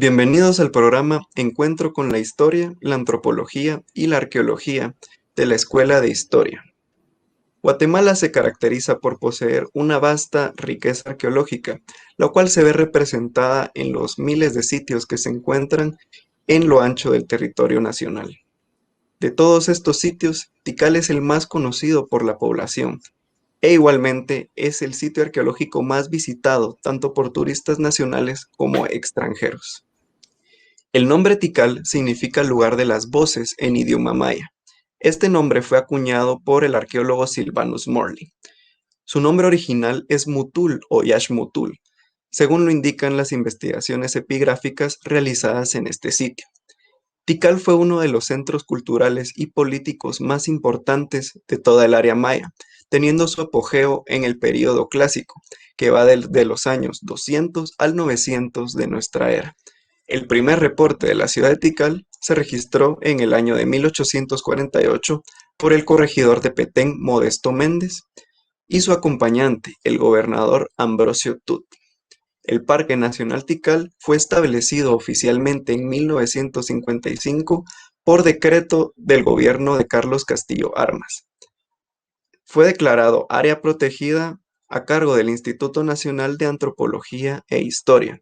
Bienvenidos al programa Encuentro con la Historia, la Antropología y la Arqueología de la Escuela de Historia. Guatemala se caracteriza por poseer una vasta riqueza arqueológica, la cual se ve representada en los miles de sitios que se encuentran en lo ancho del territorio nacional. De todos estos sitios, Tikal es el más conocido por la población, e igualmente es el sitio arqueológico más visitado tanto por turistas nacionales como extranjeros. El nombre Tikal significa lugar de las voces en idioma maya. Este nombre fue acuñado por el arqueólogo Silvanus Morley. Su nombre original es Mutul o Yaxmutul, según lo indican las investigaciones epigráficas realizadas en este sitio. Tikal fue uno de los centros culturales y políticos más importantes de toda el área maya, teniendo su apogeo en el período clásico, que va de los años 200 al 900 de nuestra era. El primer reporte de la ciudad de Tikal se registró en el año de 1848 por el corregidor de Petén, Modesto Méndez, y su acompañante, el gobernador Ambrosio Tut. El Parque Nacional Tikal fue establecido oficialmente en 1955 por decreto del gobierno de Carlos Castillo Armas. Fue declarado área protegida a cargo del Instituto Nacional de Antropología e Historia.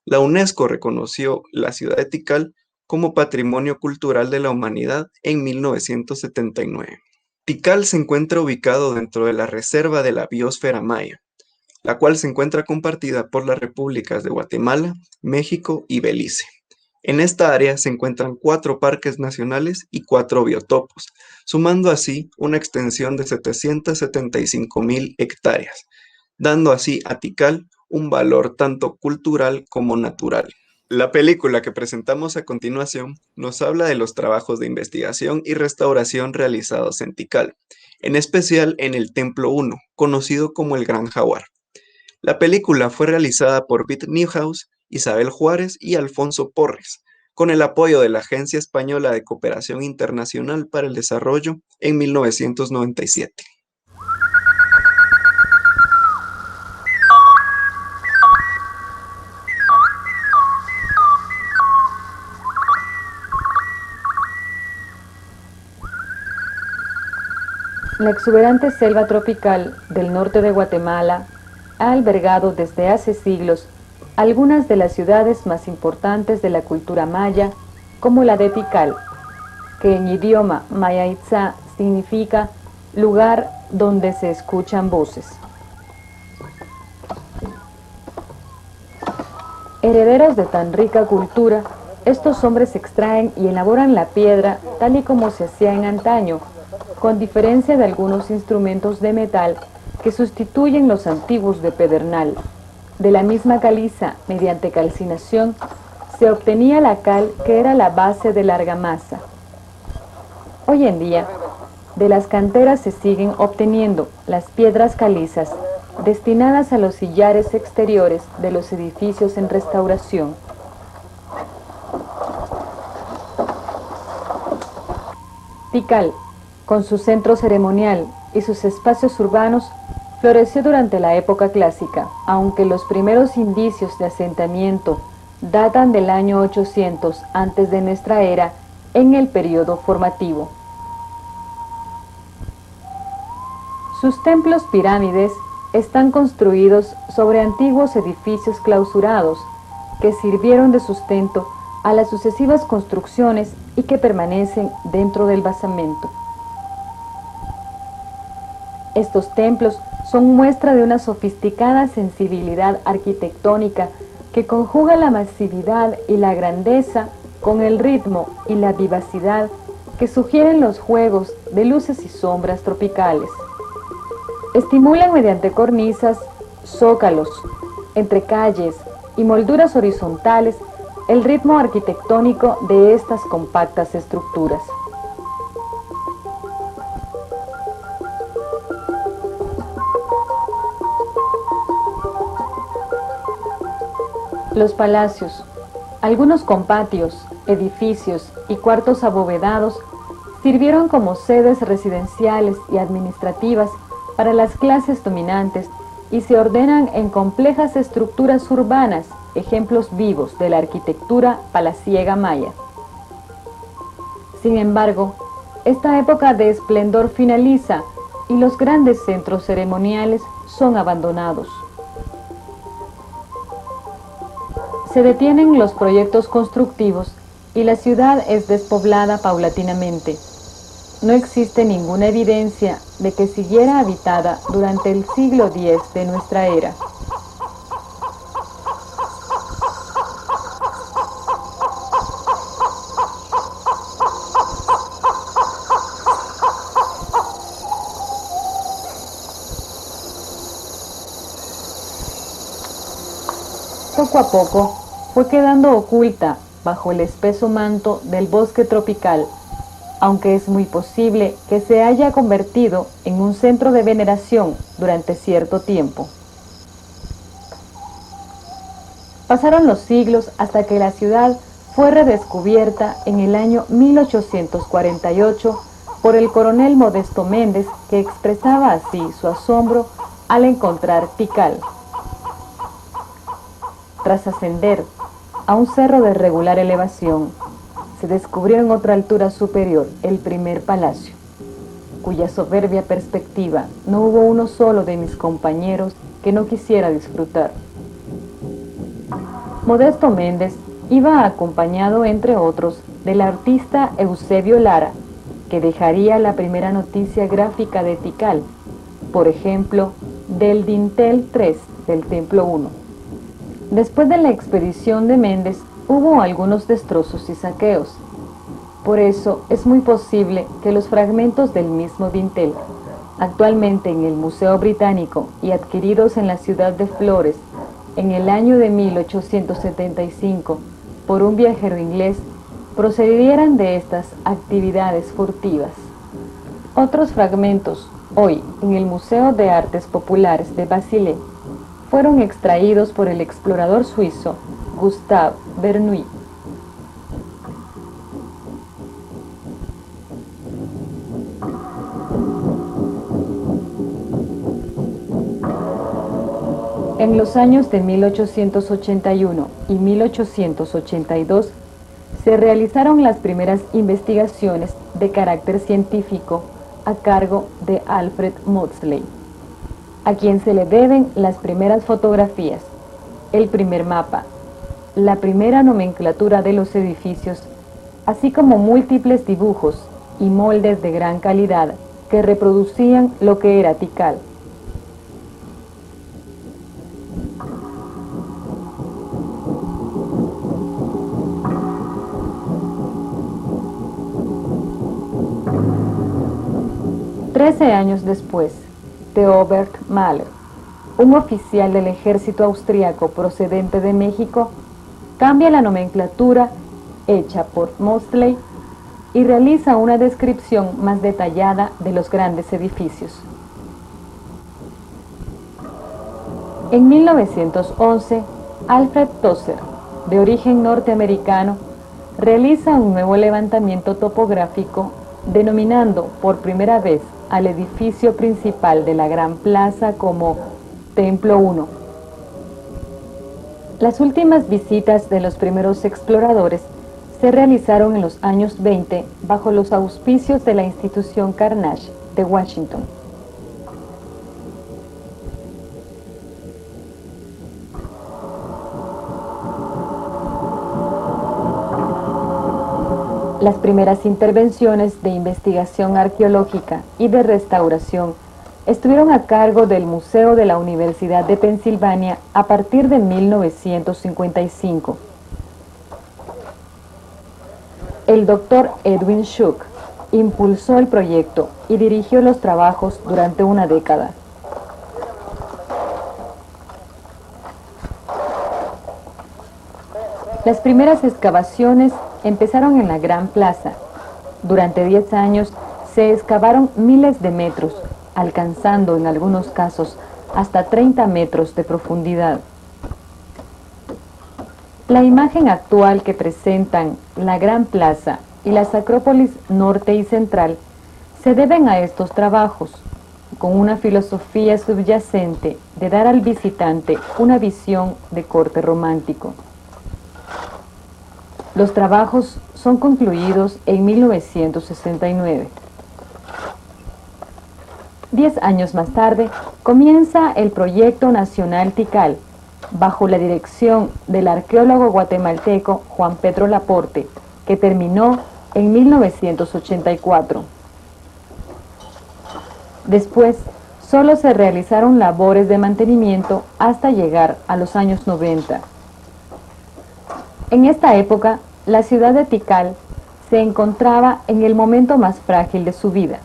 La UNESCO reconoció la ciudad de Tikal como Patrimonio Cultural de la Humanidad en 1979. Tikal se encuentra ubicado dentro de la Reserva de la Biosfera Maya, la cual se encuentra compartida por las repúblicas de Guatemala, México y Belice. En esta área se encuentran 4 parques nacionales y 4 biotopos, sumando así una extensión de 775,000 hectáreas, dando así a Tikal un valor tanto cultural como natural. La película que presentamos a continuación nos habla de los trabajos de investigación y restauración realizados en Tikal, en especial en el Templo 1, conocido como el Gran Jaguar. La película fue realizada por Beth Newhouse, Isabel Juárez y Alfonso Porres, con el apoyo de la Agencia Española de Cooperación Internacional para el Desarrollo en 1997. La exuberante selva tropical del norte de Guatemala ha albergado desde hace siglos algunas de las ciudades más importantes de la cultura maya, como la de Tikal, que en idioma maya itzá significa lugar donde se escuchan voces. Herederos de tan rica cultura, estos hombres extraen y elaboran la piedra tal y como se hacía en antaño, con diferencia de algunos instrumentos de metal que sustituyen los antiguos de pedernal. De la misma caliza, mediante calcinación, se obtenía la cal que era la base de la argamasa. Hoy en día, de las canteras se siguen obteniendo las piedras calizas destinadas a los sillares exteriores de los edificios en restauración. Tikal, con su centro ceremonial y sus espacios urbanos, floreció durante la época clásica, aunque los primeros indicios de asentamiento datan del año 800 antes de nuestra era en el periodo formativo. Sus templos pirámides están construidos sobre antiguos edificios clausurados que sirvieron de sustento a las sucesivas construcciones y que permanecen dentro del basamento. Estos templos son muestra de una sofisticada sensibilidad arquitectónica que conjuga la masividad y la grandeza con el ritmo y la vivacidad que sugieren los juegos de luces y sombras tropicales. Estimulan mediante cornisas, zócalos, entrecalles y molduras horizontales el ritmo arquitectónico de estas compactas estructuras. Los palacios, algunos con patios, edificios y cuartos abovedados, sirvieron como sedes residenciales y administrativas para las clases dominantes y se ordenan en complejas estructuras urbanas, ejemplos vivos de la arquitectura palaciega maya. Sin embargo, esta época de esplendor finaliza y los grandes centros ceremoniales son abandonados. Se detienen los proyectos constructivos y la ciudad es despoblada paulatinamente. No existe ninguna evidencia de que siguiera habitada durante el siglo X de nuestra era. Poco a poco fue quedando oculta bajo el espeso manto del bosque tropical, aunque es muy posible que se haya convertido en un centro de veneración durante cierto tiempo. Pasaron los siglos hasta que la ciudad fue redescubierta en el año 1848 por el coronel Modesto Méndez, que expresaba así su asombro al encontrar Tikal. Tras ascender a un cerro de regular elevación, se descubrió en otra altura superior el primer palacio, cuya soberbia perspectiva no hubo uno solo de mis compañeros que no quisiera disfrutar. Modesto Méndez iba acompañado, entre otros, del artista Eusebio Lara, que dejaría la primera noticia gráfica de Tikal, por ejemplo, del dintel 3 del templo 1. Después de la expedición de Méndez, hubo algunos destrozos y saqueos. Por eso es muy posible que los fragmentos del mismo dintel, actualmente en el Museo Británico y adquiridos en la ciudad de Flores en el año de 1875 por un viajero inglés, procedieran de estas actividades furtivas. Otros fragmentos, hoy en el Museo de Artes Populares de Basilea, fueron extraídos por el explorador suizo Gustave Bernoulli. En los años de 1881 y 1882 se realizaron las primeras investigaciones de carácter científico a cargo de Alfred Maudslay, a quien se le deben las primeras fotografías, el primer mapa, la primera nomenclatura de los edificios, así como múltiples dibujos y moldes de gran calidad que reproducían lo que era Tikal. Trece años después, Theobald Mahler, un oficial del ejército austriaco procedente de México, cambia la nomenclatura hecha por Maudslay y realiza una descripción más detallada de los grandes edificios. En 1911, Alfred Tozer, de origen norteamericano, realiza un nuevo levantamiento topográfico denominando por primera vez al edificio principal de la Gran Plaza como Templo 1. Las últimas visitas de los primeros exploradores se realizaron en los años 20 bajo los auspicios de la institución Carnegie de Washington. Las primeras intervenciones de investigación arqueológica y de restauración estuvieron a cargo del Museo de la Universidad de Pensilvania a partir de 1955. El doctor Edwin Shook impulsó el proyecto y dirigió los trabajos durante una década. Las primeras excavaciones empezaron en la Gran Plaza. Durante 10 años se excavaron miles de metros, alcanzando en algunos casos hasta 30 metros de profundidad. La imagen actual que presentan la Gran Plaza y las acrópolis norte y central se deben a estos trabajos. con una filosofía subyacente de dar al visitante una visión de corte romántico. Los trabajos son concluidos en 1969. 10 años más tarde, comienza el Proyecto Nacional Tikal, bajo la dirección del arqueólogo guatemalteco Juan Pedro Laporte, que terminó en 1984. Después, solo se realizaron labores de mantenimiento hasta llegar a los años 90. En esta época, la ciudad de Tikal se encontraba en el momento más frágil de su vida.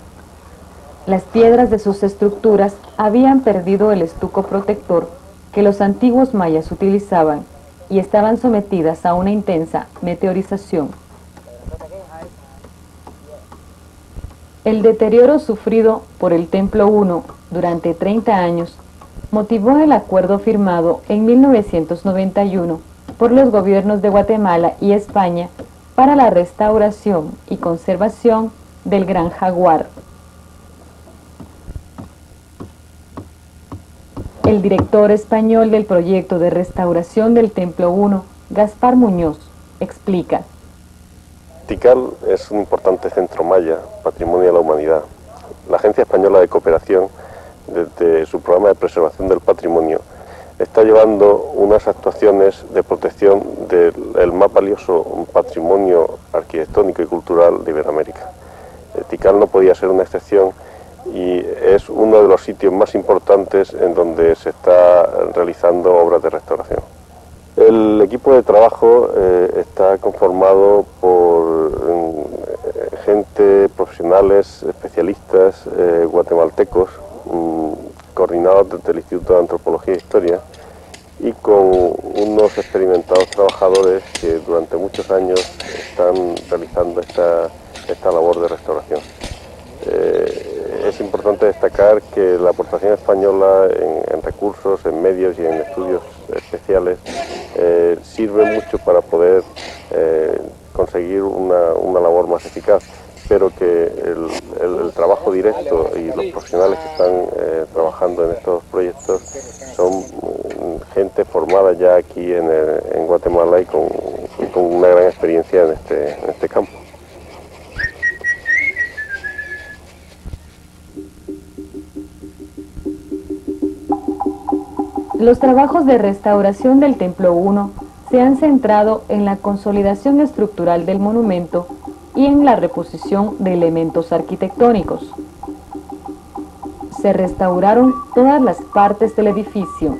Las piedras de sus estructuras habían perdido el estuco protector que los antiguos mayas utilizaban y estaban sometidas a una intensa meteorización. El deterioro sufrido por el Templo I durante 30 años motivó el acuerdo firmado en 1991 por los gobiernos de Guatemala y España para la restauración y conservación del Gran Jaguar. El director español del proyecto de restauración del Templo I, Gaspar Muñoz, explica. Tikal es un importante centro maya, patrimonio de la humanidad. La Agencia Española de Cooperación, desde su programa de preservación del patrimonio, está llevando unas actuaciones de protección del más valioso patrimonio arquitectónico y cultural de Iberoamérica. Tikal no podía ser una excepción y es uno de los sitios más importantes en donde se está realizando obras de restauración. El equipo de trabajo está conformado por gente, profesionales, especialistas guatemaltecos, coordinados desde el Instituto de Antropología e Historia y con unos experimentados trabajadores que durante muchos años están realizando esta labor de restauración. Es importante destacar que la aportación española en recursos, en medios y en estudios especiales sirve mucho para poder conseguir una labor más eficaz, pero que el trabajo directo y los profesionales que están trabajando en estos proyectos son gente formada ya aquí en Guatemala y con una gran experiencia en este campo. Los trabajos de restauración del Templo I se han centrado en la consolidación estructural del monumento y en la reposición de elementos arquitectónicos. Se restauraron todas las partes del edificio: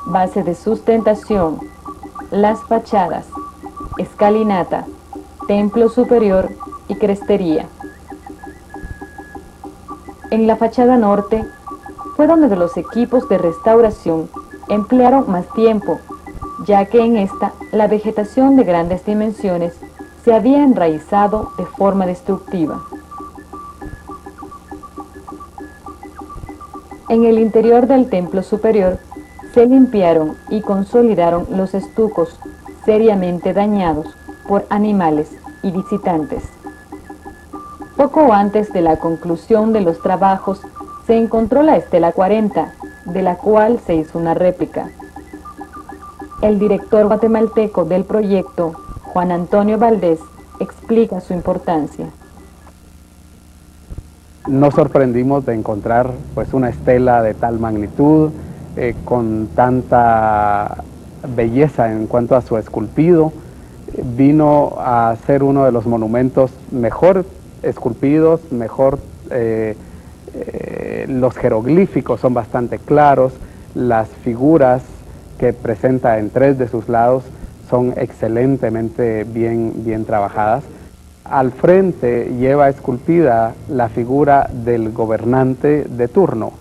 base de sustentación, las fachadas, escalinata, templo superior y crestería. En la fachada norte fue donde los equipos de restauración emplearon más tiempo, ya que en esta la vegetación de grandes dimensiones se había enraizado de forma destructiva. En el interior del templo superior se limpiaron y consolidaron los estucos seriamente dañados por animales y visitantes. Poco antes de la conclusión de los trabajos se encontró la estela 40, de la cual se hizo una réplica. El director guatemalteco del proyecto, Juan Antonio Valdés, explica su importancia. Nos sorprendimos de encontrar pues una estela de tal magnitud, con tanta belleza en cuanto a su esculpido. Vino a ser uno de los monumentos mejor esculpidos, mejor los jeroglíficos son bastante claros, las figuras que presenta en 3 de sus lados son excelentemente bien trabajadas. Al frente lleva esculpida la figura del gobernante de turno.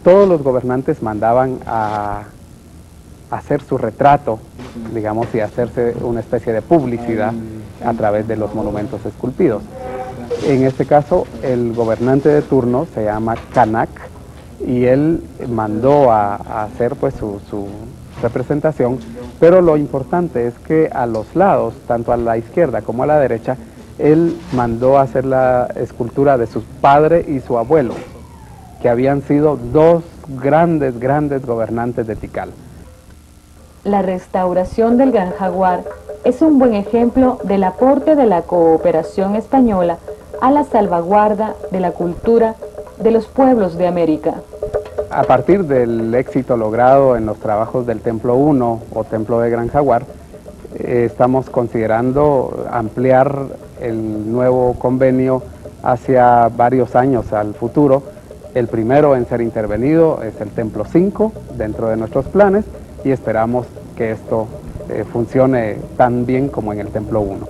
Todos los gobernantes mandaban a hacer su retrato, digamos, y hacerse una especie de publicidad a través de los monumentos esculpidos. En este caso, el gobernante de turno se llama Canak y él mandó a hacer pues su representación, pero lo importante es que a los lados, tanto a la izquierda como a la derecha, él mandó a hacer la escultura de su padre y su abuelo. que habían sido dos grandes gobernantes de Tikal. La restauración del Gran Jaguar es un buen ejemplo del aporte de la cooperación española a la salvaguarda de la cultura de los pueblos de América. A partir del éxito logrado en los trabajos del Templo 1 o Templo de Gran Jaguar, estamos considerando ampliar el nuevo convenio hacia varios años al futuro. El primero en ser intervenido es el Templo 5 dentro de nuestros planes y esperamos que esto funcione tan bien como en el Templo 1.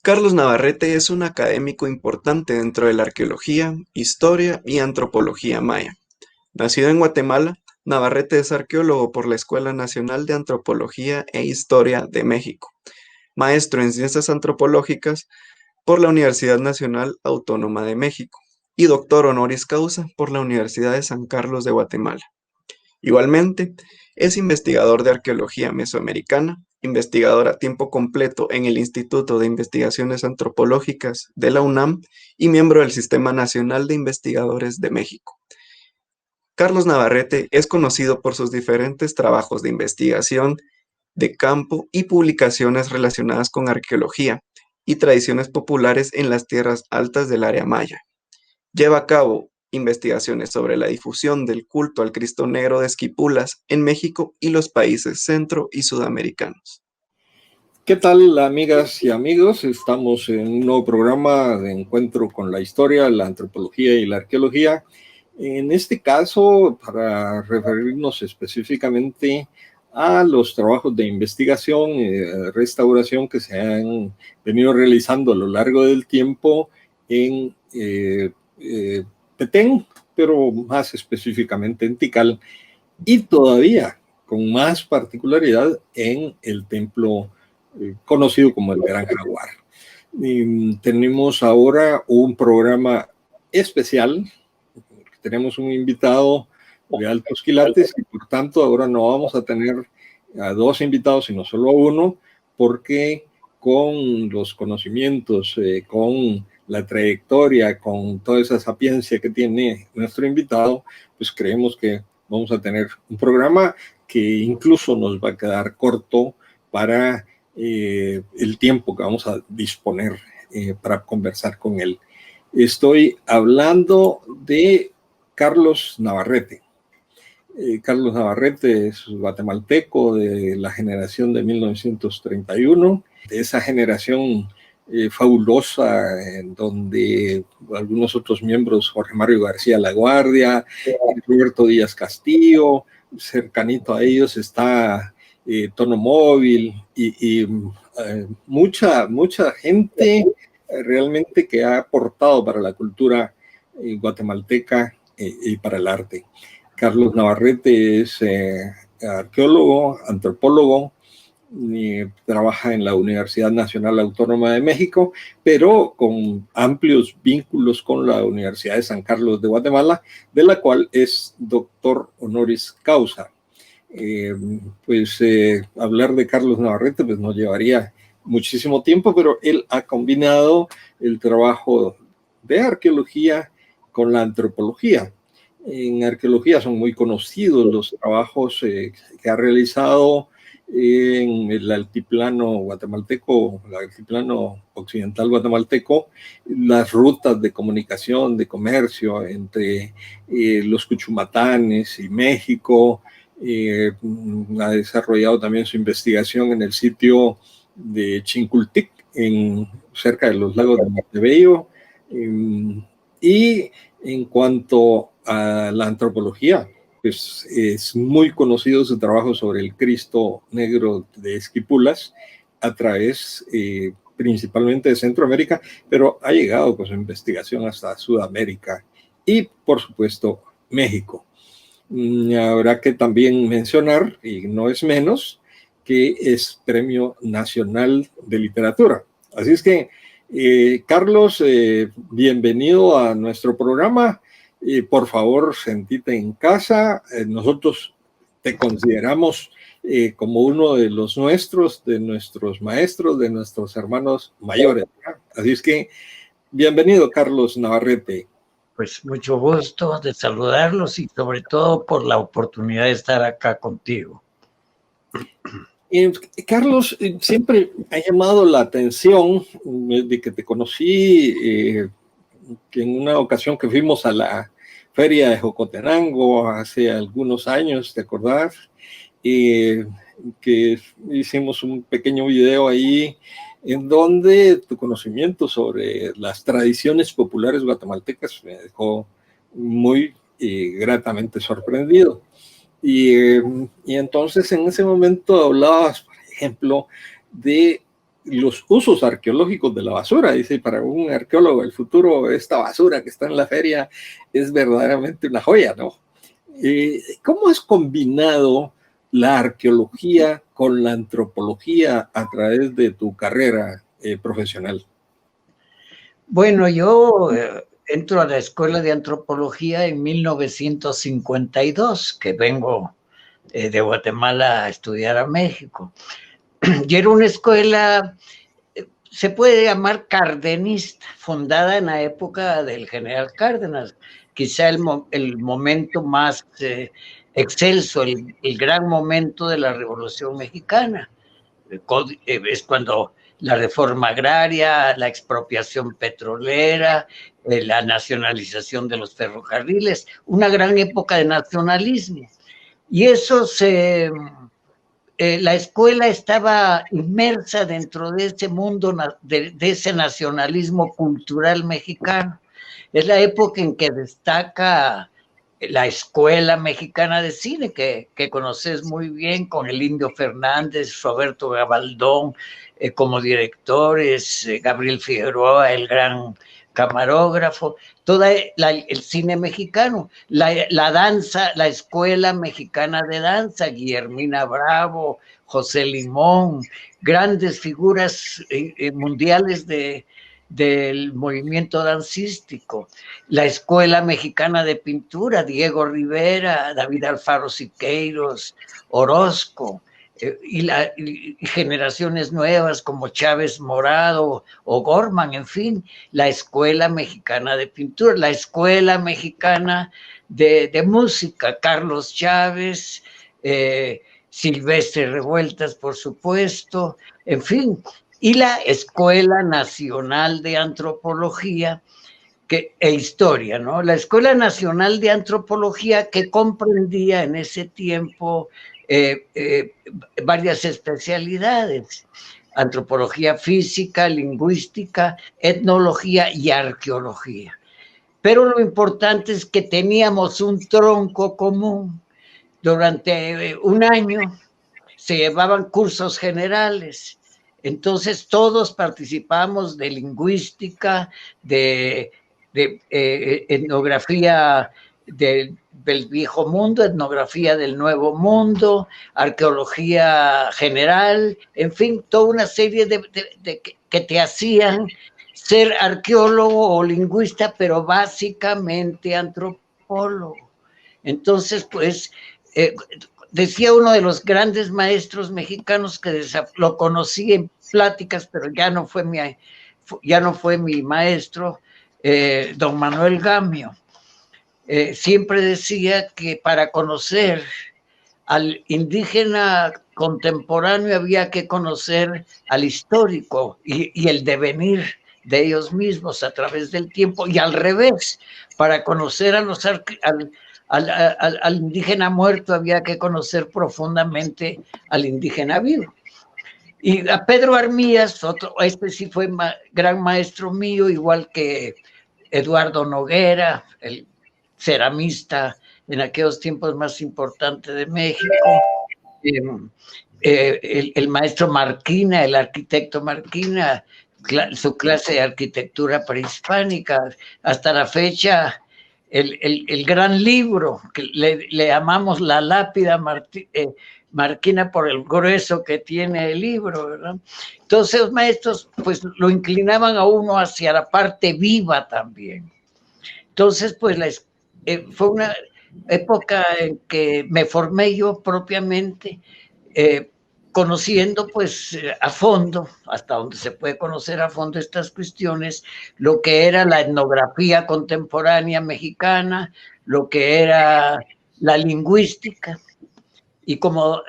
Carlos Navarrete es un académico importante dentro de la arqueología, historia y antropología maya. Nacido en Guatemala, Navarrete es arqueólogo por la Escuela Nacional de Antropología e Historia de México, maestro en Ciencias Antropológicas por la Universidad Nacional Autónoma de México y doctor honoris causa por la Universidad de San Carlos de Guatemala. Igualmente, es investigador de arqueología mesoamericana, investigador a tiempo completo en el Instituto de Investigaciones Antropológicas de la UNAM y miembro del Sistema Nacional de Investigadores de México. Carlos Navarrete es conocido por sus diferentes trabajos de investigación de campo y publicaciones relacionadas con arqueología y tradiciones populares en las tierras altas del área maya. Lleva a cabo investigaciones sobre la difusión del culto al Cristo Negro de Esquipulas en México y los países centro y sudamericanos. ¿Qué tal, amigas y amigos? Estamos en un nuevo programa de encuentro con la historia, la antropología y la arqueología. En este caso, para referirnos específicamente a los trabajos de investigación y restauración que se han venido realizando a lo largo del tiempo en Petén, pero más específicamente en Tikal, y todavía con más particularidad en el templo conocido como el Gran Jaguar. Tenemos ahora un programa especial. Tenemos un invitado de altos quilates y por tanto ahora no vamos a tener a dos invitados sino solo a uno, porque con los conocimientos, con la trayectoria, con toda esa sapiencia que tiene nuestro invitado, pues creemos que vamos a tener un programa que incluso nos va a quedar corto para el tiempo que vamos a disponer para conversar con él. Estoy hablando de Carlos Navarrete. Carlos Navarrete es guatemalteco de la generación de 1931, de esa generación fabulosa en donde algunos otros miembros, Jorge Mario García Laguardia, Roberto Díaz Castillo, cercanito a ellos está Tono Móvil y mucha gente realmente que ha aportado para la cultura guatemalteca y para el arte. Carlos Navarrete es arqueólogo, antropólogo, trabaja en la Universidad Nacional Autónoma de México, pero con amplios vínculos con la Universidad de San Carlos de Guatemala, de la cual es doctor honoris causa. Hablar de Carlos Navarrete pues nos llevaría muchísimo tiempo, pero él ha combinado el trabajo de arqueología con la antropología. En arqueología son muy conocidos los trabajos que ha realizado en el altiplano guatemalteco, el altiplano occidental guatemalteco, las rutas de comunicación, de comercio entre los Cuchumatanes y México. Ha desarrollado también su investigación en el sitio de Chincultic, cerca de los lagos de Montebello. Y en cuanto a la antropología, pues es muy conocido su trabajo sobre el Cristo Negro de Esquipulas a través principalmente de Centroamérica, pero ha llegado con su investigación hasta Sudamérica y, por supuesto, México. Habrá que también mencionar, y no es menos, que es Premio Nacional de Literatura. Así es que, Carlos, bienvenido a nuestro programa. Por favor, sentite en casa. Nosotros te consideramos como uno de los nuestros maestros, de nuestros hermanos mayores. Así es que, bienvenido, Carlos Navarrete. Pues mucho gusto de saludarlos y sobre todo por la oportunidad de estar acá contigo. Carlos, siempre ha llamado la atención de que te conocí que en una ocasión que fuimos a la feria de Jocotenango hace algunos años, ¿te acordás? Que hicimos un pequeño video ahí en donde tu conocimiento sobre las tradiciones populares guatemaltecas me dejó muy gratamente sorprendido. Y entonces en ese momento hablabas, por ejemplo, de los usos arqueológicos de la basura. Dice, para un arqueólogo el futuro, esta basura que está en la feria es verdaderamente una joya, ¿no? ¿Cómo has combinado la arqueología con la antropología a través de tu carrera profesional? Bueno, yo entro a la Escuela de Antropología en 1952, que vengo de Guatemala a estudiar a México. Y era una escuela, se puede llamar cardenista, fundada en la época del general Cárdenas, quizá el momento más excelso, el gran momento de la Revolución Mexicana. Es cuando la reforma agraria, la expropiación petrolera, la nacionalización de los ferrocarriles, una gran época de nacionalismo. Y eso la escuela estaba inmersa dentro de ese mundo, de ese nacionalismo cultural mexicano. Es la época en que destaca la Escuela Mexicana de Cine, que conoces muy bien, con el Indio Fernández, Roberto Gabaldón como directores, Gabriel Figueroa, el gran camarógrafo, todo el cine mexicano, la danza, la Escuela Mexicana de Danza, Guillermina Bravo, José Limón, grandes figuras mundiales del movimiento dancístico, la Escuela Mexicana de Pintura, Diego Rivera, David Alfaro Siqueiros, Orozco, y generaciones nuevas como Chávez Morado o Gorman, en fin, la Escuela Mexicana de Pintura, la Escuela Mexicana de Música, Carlos Chávez, Silvestre Revueltas, por supuesto, en fin, y la Escuela Nacional de Antropología e Historia, ¿no? La Escuela Nacional de Antropología, que comprendía en ese tiempo varias especialidades: antropología física, lingüística, etnología y arqueología. Pero lo importante es que teníamos un tronco común. Durante un año se llevaban cursos generales. Entonces todos participamos de lingüística, de etnografía del viejo mundo, etnografía del nuevo mundo, arqueología general, en fin, toda una serie que te hacían ser arqueólogo o lingüista, pero básicamente antropólogo. Entonces, pues, decía uno de los grandes maestros mexicanos que lo conocí pláticas, pero ya no fue mi maestro, don Manuel Gamio. Siempre decía que para conocer al indígena contemporáneo había que conocer al histórico y el devenir de ellos mismos a través del tiempo, y al revés, para conocer al indígena muerto había que conocer profundamente al indígena vivo. Y a Pedro Armías, este sí fue gran maestro mío, igual que Eduardo Noguera, el ceramista en aquellos tiempos más importante de México, el maestro Marquina, el arquitecto Marquina, su clase de arquitectura prehispánica, hasta la fecha el gran libro que le llamamos La lápida Marquina por el grueso que tiene el libro, ¿verdad? Entonces los maestros pues lo inclinaban a uno hacia la parte viva también. Entonces pues fue una época en que me formé yo propiamente, conociendo pues a fondo, hasta donde se puede conocer a fondo estas cuestiones, lo que era la etnografía contemporánea mexicana, lo que era la lingüística. Y como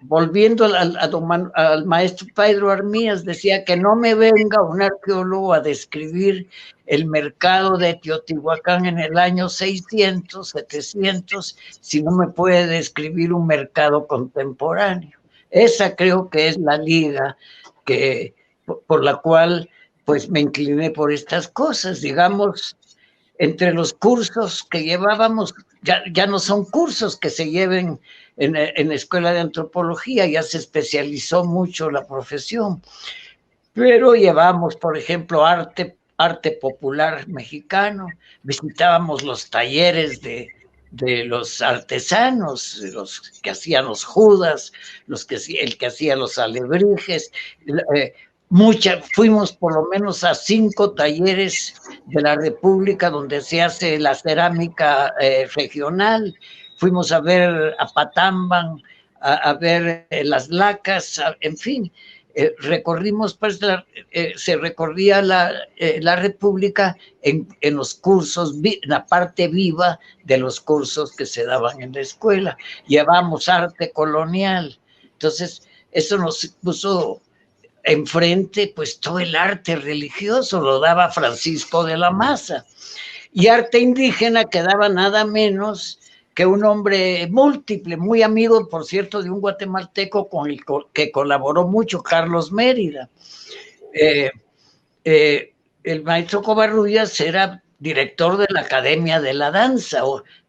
volviendo al maestro Pedro Armías, decía que no me venga un arqueólogo a describir el mercado de Teotihuacán en el año 600, 700, si no me puede describir un mercado contemporáneo. Esa creo que es la liga por la cual pues me incliné por estas cosas. Digamos, entre los cursos que llevábamos, ya no son cursos que se lleven en la escuela de antropología, ya se especializó mucho la profesión, pero llevamos, por ejemplo, arte popular mexicano, visitábamos los talleres de los artesanos, los que hacían los judas, el que hacía los alebrijes, fuimos por lo menos a 5 talleres de la República donde se hace la cerámica regional. Fuimos a ver a Patamban, a ver las lacas, en fin, recorrimos, pues se recorría la República en los cursos, la parte viva de los cursos que se daban en la escuela. Llevamos arte colonial, entonces eso nos puso enfrente, pues todo el arte religioso lo daba Francisco de la Maza, y arte indígena que daba nada menos que un hombre múltiple, muy amigo, por cierto, de un guatemalteco con el que colaboró mucho, Carlos Mérida. El maestro Covarrubias era director de la Academia de la Danza,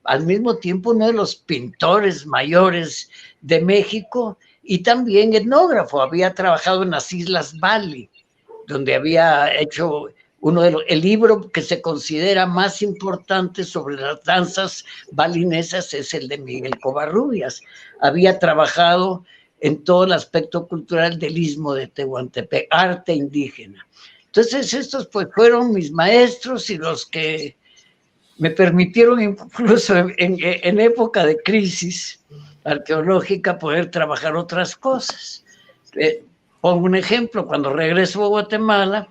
al mismo tiempo uno de los pintores mayores de México, y también etnógrafo. Había trabajado en las Islas Bali, donde había hecho el libro que se considera más importante sobre las danzas balinesas es el de Miguel Covarrubias. Había trabajado en todo el aspecto cultural del Istmo de Tehuantepec, arte indígena. Entonces estos pues fueron mis maestros y los que me permitieron incluso en época de crisis arqueológica poder trabajar otras cosas. Pongo un ejemplo, cuando regreso a Guatemala,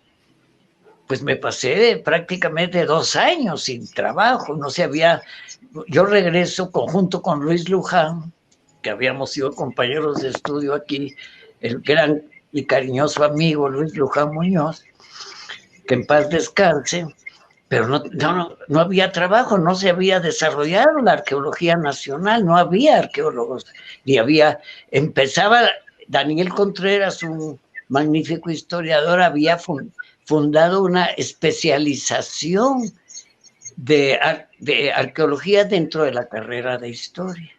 pues me pasé prácticamente 2 años sin trabajo, yo regreso junto con Luis Luján, que habíamos sido compañeros de estudio aquí, el gran y cariñoso amigo Luis Luján Muñoz, que en paz descanse, pero no había trabajo, no se había desarrollado la arqueología nacional, no había arqueólogos, empezaba Daniel Contreras, un magnífico historiador, había fundado una especialización de arqueología dentro de la carrera de historia.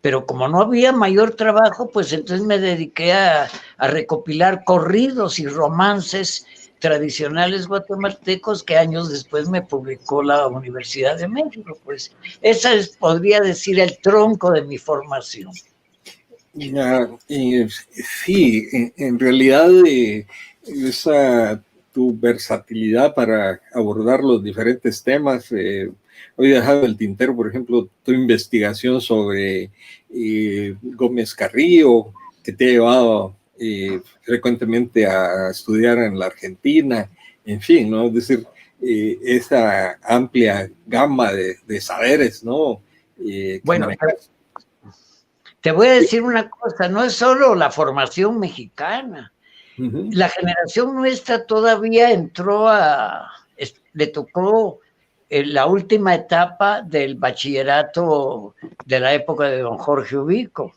Pero como no había mayor trabajo, pues entonces me dediqué a recopilar corridos y romances tradicionales guatemaltecos que años después me publicó la Universidad de México. Pues esa podría decir, el tronco de mi formación. Sí, en realidad esa tu versatilidad para abordar los diferentes temas. Hoy he dejado el tintero, por ejemplo, tu investigación sobre Gómez Carrillo, que te ha llevado frecuentemente a estudiar en la Argentina, en fin, ¿no? Es decir, esa amplia gama de saberes, ¿no? Bueno, te voy a decir una cosa, no es solo la formación mexicana. La generación nuestra todavía le tocó la última etapa del bachillerato de la época de don Jorge Ubico.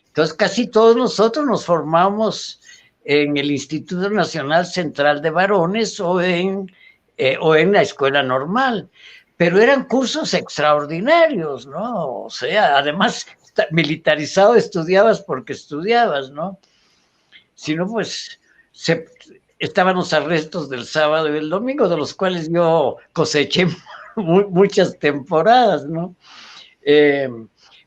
Entonces casi todos nosotros nos formamos en el Instituto Nacional Central de Varones o en la escuela normal, pero eran cursos extraordinarios, ¿no? O sea, además militarizado estudiabas porque estudiabas, ¿no? Si no, pues estaban los arrestos del sábado y el domingo, de los cuales yo coseché muchas temporadas, ¿no?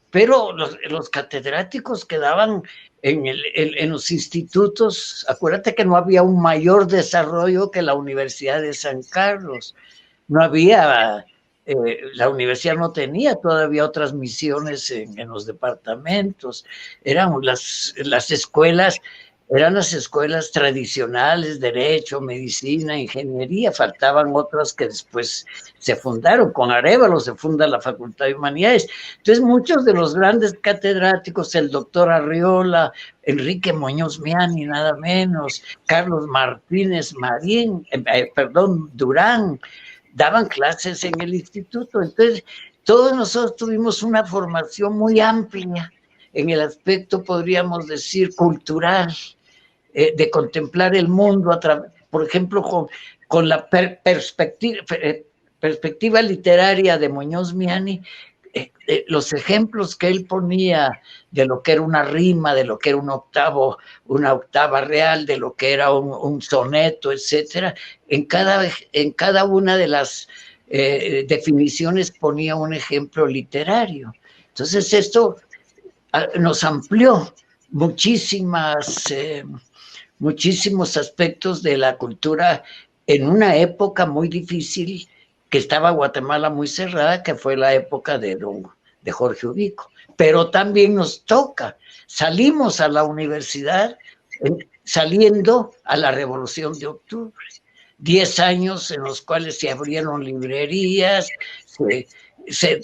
Pero los catedráticos quedaban en los institutos. Acuérdate que no había un mayor desarrollo que la Universidad de San Carlos. No había, la universidad no tenía todavía otras misiones en los departamentos. Eran las escuelas. Eran las escuelas tradicionales, derecho, medicina, ingeniería, faltaban otras que después se fundaron. Con Arévalo se funda la Facultad de Humanidades. Entonces muchos de los grandes catedráticos, el doctor Arriola, Enrique Muñoz Miani, nada menos, Carlos Martínez Marín, Durán, daban clases en el instituto. Entonces todos nosotros tuvimos una formación muy amplia en el aspecto, podríamos decir, cultural, de contemplar el mundo, por ejemplo, con la perspectiva literaria de Muñoz Miani, los ejemplos que él ponía de lo que era una rima, de lo que era una octava real, de lo que era un soneto, etcétera, en cada una de las definiciones ponía un ejemplo literario. Entonces esto nos amplió muchísimos aspectos de la cultura en una época muy difícil, que estaba Guatemala muy cerrada, que fue la época de Jorge Ubico. Pero también nos toca, salimos a la universidad saliendo a la Revolución de Octubre. 10 años en los cuales se abrieron librerías, se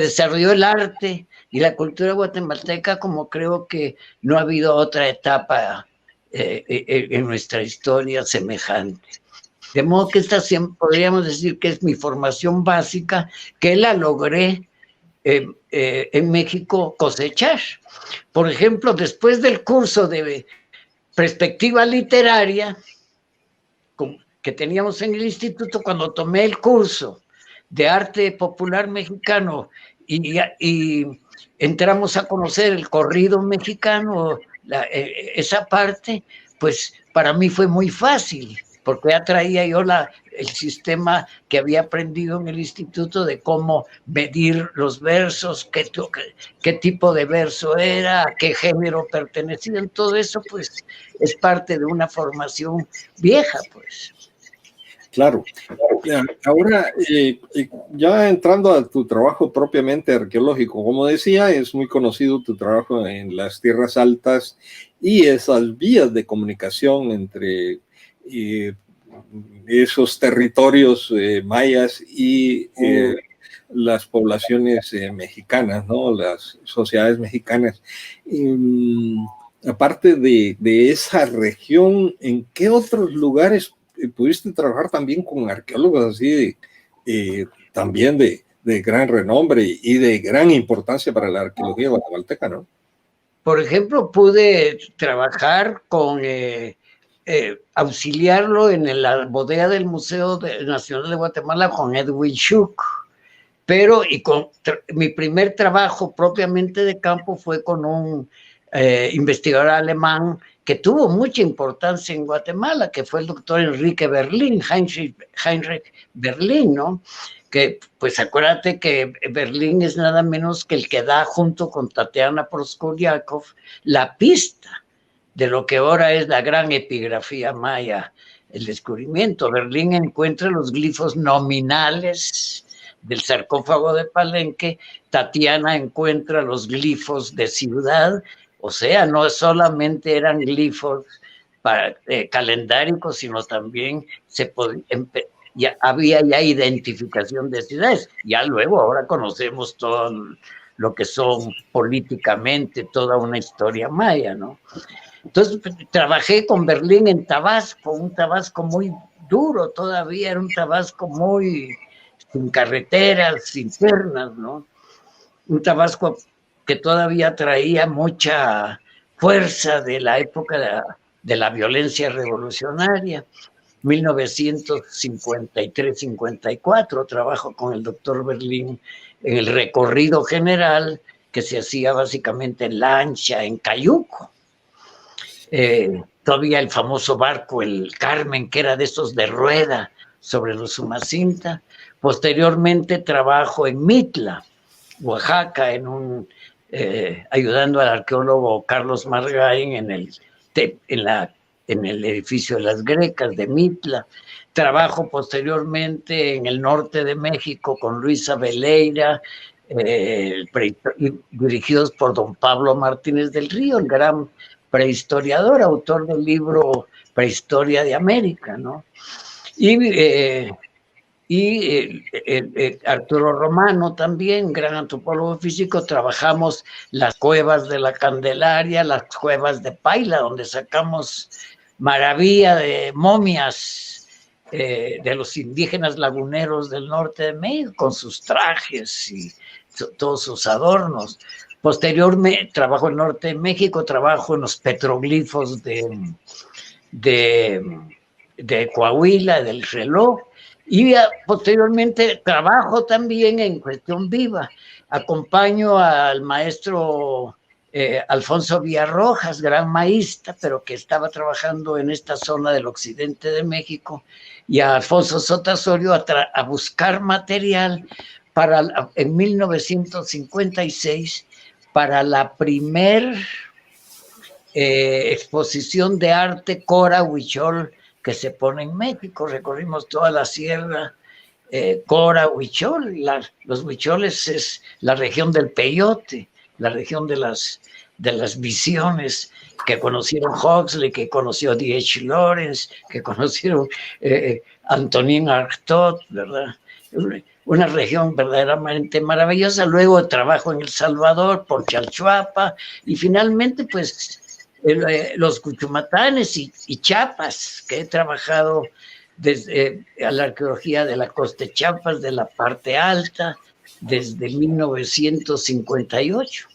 desarrolló el arte y la cultura guatemalteca, como creo que no ha habido otra etapa en nuestra historia semejante. De modo que esta podríamos decir que es mi formación básica, que la logré en México cosechar. Por ejemplo, después del curso de perspectiva literaria que teníamos en el instituto, cuando tomé el curso de arte popular mexicano y entramos a conocer el corrido mexicano, esa parte, pues para mí fue muy fácil, porque ya traía yo el sistema que había aprendido en el instituto de cómo medir los versos, qué tipo de verso era, a qué género pertenecía. Todo eso pues es parte de una formación vieja, pues. Claro. Ahora, ya entrando a tu trabajo propiamente arqueológico, como decía, es muy conocido tu trabajo en las tierras altas y esas vías de comunicación entre esos territorios mayas y las poblaciones mexicanas, ¿no? Las sociedades mexicanas. Aparte de esa región, ¿en qué otros lugares pudiste trabajar también con arqueólogos así también de gran renombre y de gran importancia para la arqueología guatemalteca, ¿no? Por ejemplo, pude trabajar con auxiliarlo en la bodega del Museo Nacional de Guatemala con Edwin Schuch, pero mi primer trabajo propiamente de campo fue con un investigador alemán que tuvo mucha importancia en Guatemala, que fue el doctor Enrique Berlín, Heinrich Berlín, ¿no? Que, pues acuérdate que Berlín es nada menos que el que da, junto con Tatiana Proskuriakov, la pista de lo que ahora es la gran epigrafía maya, el descubrimiento. Berlín encuentra los glifos nominales del sarcófago de Palenque, Tatiana encuentra los glifos de ciudad, O sea, no solamente eran glifos calendáricos, sino también ya había ya identificación de ciudades. Ya luego, ahora conocemos todo lo que son políticamente, toda una historia maya, ¿no? Entonces trabajé con Berlín en Tabasco, un Tabasco muy duro todavía, era un Tabasco muy sin carreteras internas, ¿no? Un Tabasco que todavía traía mucha fuerza de la época de la violencia revolucionaria, 1953-54, trabajo con el doctor Berlín en el recorrido general que se hacía básicamente en lancha, en cayuco. Todavía el famoso barco, el Carmen, que era de esos de rueda sobre los Umacinta. Posteriormente trabajo en Mitla, Oaxaca, ayudando al arqueólogo Carlos Margain en el edificio de las Grecas de Mitla. Trabajo posteriormente en el norte de México con Luisa Veleira, dirigidos por don Pablo Martínez del Río, el gran prehistoriador, autor del libro Prehistoria de América, ¿no? Y Arturo Romano también, gran antropólogo físico. Trabajamos las cuevas de la Candelaria, las cuevas de Paila, donde sacamos maravilla de momias de los indígenas laguneros del norte de México, con sus trajes y todos sus adornos. Posteriormente trabajo en el norte de México, trabajo en los petroglifos de Coahuila, del reloj, y posteriormente trabajo también en cuestión viva. Acompaño al maestro Alfonso Villarrojas, gran maísta, pero que estaba trabajando en esta zona del occidente de México, y a Alfonso Sotasorio a buscar material en 1956 para la primer exposición de arte Cora Huichol que se pone en México. Recorrimos toda la sierra Cora Huichol. Los huicholes es la región del peyote, la región de las visiones que conocieron Huxley, que conoció D.H. Lawrence, que conocieron Antonin Artaud, ¿verdad? Una región verdaderamente maravillosa. Luego trabajo en El Salvador por Chalchuapa, y finalmente pues los Cuchumatanes y Chiapas, que he trabajado desde la arqueología de la costa de Chiapas, de la parte alta, desde 1958.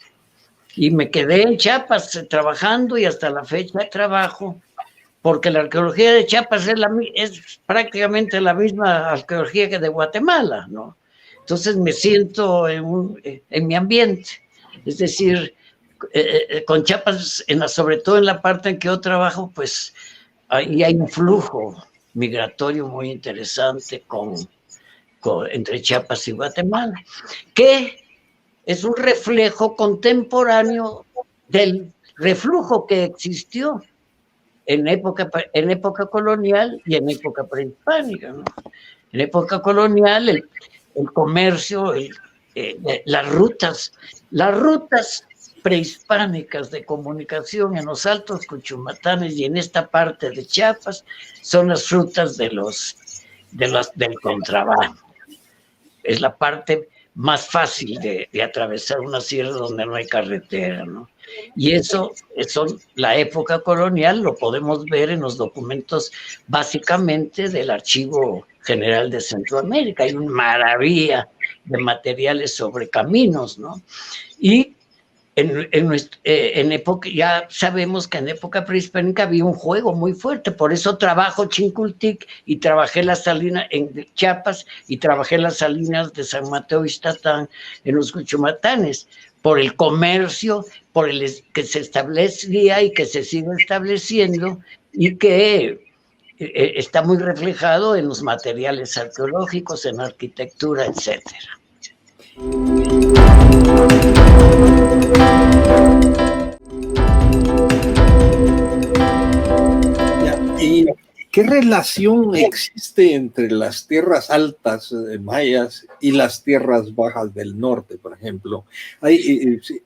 Y me quedé en Chiapas trabajando, y hasta la fecha trabajo, porque la arqueología de Chiapas es prácticamente la misma arqueología que de Guatemala, ¿no? Entonces me siento en mi ambiente. Es decir, con Chiapas, sobre todo en la parte en que yo trabajo, pues ahí hay un flujo migratorio muy interesante entre Chiapas y Guatemala, que es un reflejo contemporáneo del reflujo que existió en época colonial y en época prehispánica, ¿no? En época colonial el comercio, las rutas prehispánicas de comunicación en los Altos Cuchumatanes y en esta parte de Chiapas son las rutas del contrabando. Es la parte más fácil de atravesar una sierra donde no hay carretera, ¿no? Y eso, la época colonial, lo podemos ver en los documentos básicamente del Archivo General de Centroamérica. Hay una maravilla de materiales sobre caminos, ¿no? Y en época, ya sabemos que en época prehispánica había un juego muy fuerte, por eso trabajo Chincultic y trabajé las salinas en Chiapas y trabajé las salinas de San Mateo Ixtatán en los Cuchumatanes, por el comercio, por el que se establecía y que se sigue estableciendo, y que está muy reflejado en los materiales arqueológicos, en arquitectura, etcétera. ¿Y ¿qué relación existe entre las tierras altas mayas y las tierras bajas del norte, por ejemplo?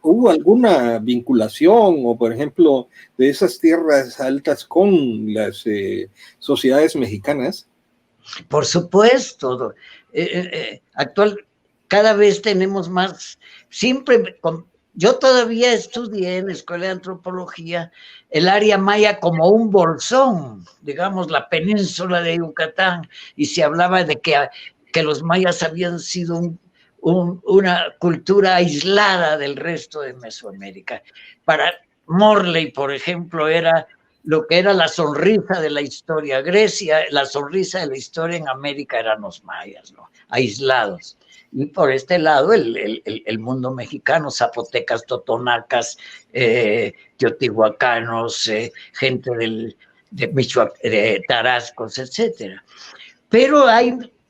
¿Hubo alguna vinculación o, por ejemplo, de esas tierras altas con las sociedades mexicanas? Por supuesto, cada vez tenemos más, yo todavía estudié en la Escuela de Antropología el área maya como un bolsón, digamos, la península de Yucatán, y se hablaba de que los mayas habían sido una cultura aislada del resto de Mesoamérica. Para Morley, por ejemplo, era lo que era la sonrisa de la historia. Grecia, la sonrisa de la historia en América eran los mayas, ¿no? Aislados. Y por este lado, el mundo mexicano, zapotecas, totonacas, teotihuacanos, gente de Tarascos, etcétera. Pero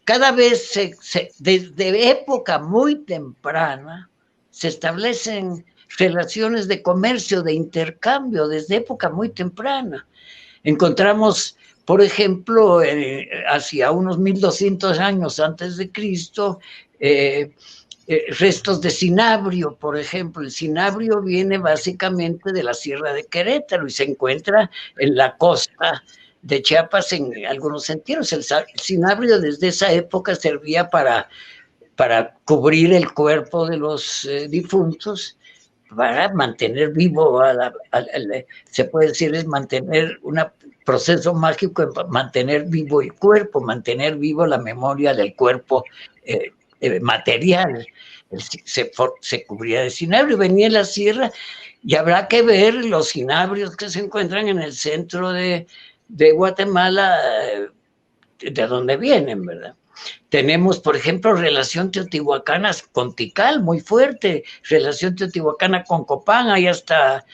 cada vez, desde época muy temprana, se establecen relaciones de comercio, de intercambio, desde época muy temprana. Encontramos, por ejemplo, hacia unos 1200 años antes de Cristo, restos de cinabrio, por ejemplo. El cinabrio viene básicamente de la Sierra de Querétaro y se encuentra en la costa de Chiapas en algunos sentidos. El cinabrio desde esa época servía para cubrir el cuerpo de los difuntos, para mantener vivo, se puede decir, es mantener un proceso mágico de mantener vivo el cuerpo, mantener vivo la memoria del cuerpo material. Se cubría de cinabrio, venía en la sierra, y habrá que ver los cinabrios que se encuentran en el centro de Guatemala, de dónde vienen, ¿verdad? Tenemos, por ejemplo, relación teotihuacana con Tikal, muy fuerte, relación teotihuacana con Copán, hay hasta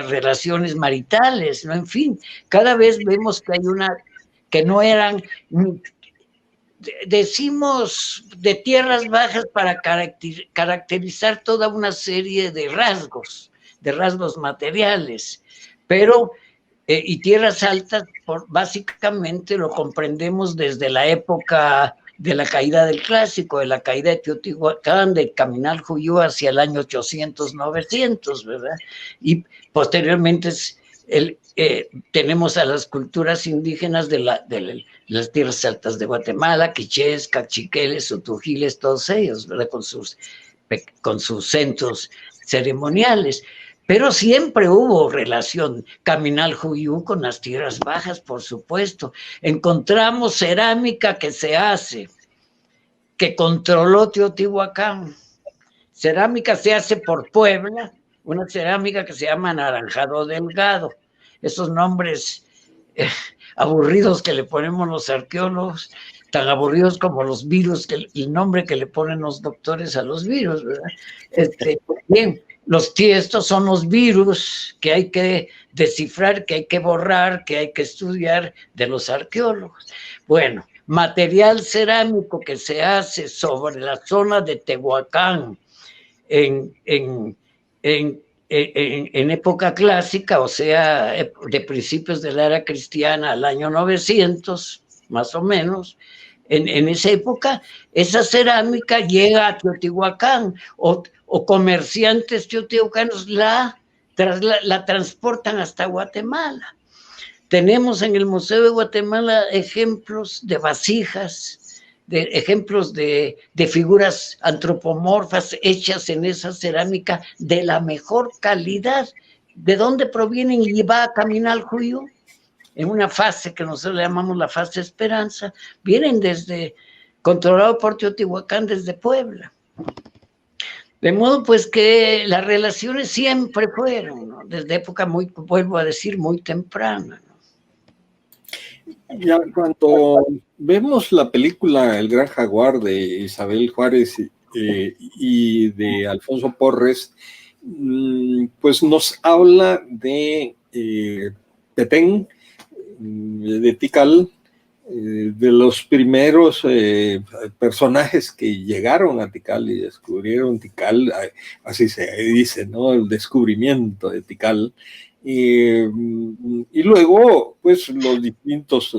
relaciones maritales, ¿no? En fin, cada vez vemos que hay que no eran, decimos, de tierras bajas para caracterizar toda una serie de rasgos materiales, pero y tierras altas, básicamente lo comprendemos desde la época de la caída del clásico, de la caída de Teotihuacán, de Caminal-Juyú hacia el año 800-900, ¿verdad? Y posteriormente tenemos a las culturas indígenas de las tierras altas de Guatemala, quichés, cachiqueles, utujiles, todos ellos, ¿verdad? Con sus centros ceremoniales. Pero siempre hubo relación Caminal-Juyú con las tierras bajas, por supuesto. Encontramos cerámica que se hace, que controló Teotihuacán. Cerámica se hace por Puebla, una cerámica que se llama Naranjado Delgado. Esos nombres aburridos que le ponemos los arqueólogos, tan aburridos como los virus, el nombre que le ponen los doctores a los virus, ¿verdad? Bien. Estos son los virus que hay que descifrar, que hay que borrar, que hay que estudiar de los arqueólogos. Bueno, material cerámico que se hace sobre la zona de Tehuacán en época clásica, o sea, de principios de la era cristiana al año 900, más o menos. En esa época, esa cerámica llega a Teotihuacán, o comerciantes teotihuacanos la transportan hasta Guatemala. Tenemos en el Museo de Guatemala ejemplos de vasijas, ejemplos de figuras antropomorfas hechas en esa cerámica de la mejor calidad. ¿De dónde provienen? Y va a Caminal-Juyú, en una fase que nosotros le llamamos la fase Esperanza, vienen controlado por Teotihuacán desde Puebla. De modo pues que las relaciones siempre fueron, ¿no? Desde época vuelvo a decir, muy temprana, ¿no? Ya cuando vemos la película El Gran Jaguar de Isabel Juárez y de Alfonso Porres, pues nos habla de Petén, de Tikal, de los primeros personajes que llegaron a Tikal y descubrieron Tikal, así se dice, ¿no? El descubrimiento de Tikal, Y luego, pues, los distintos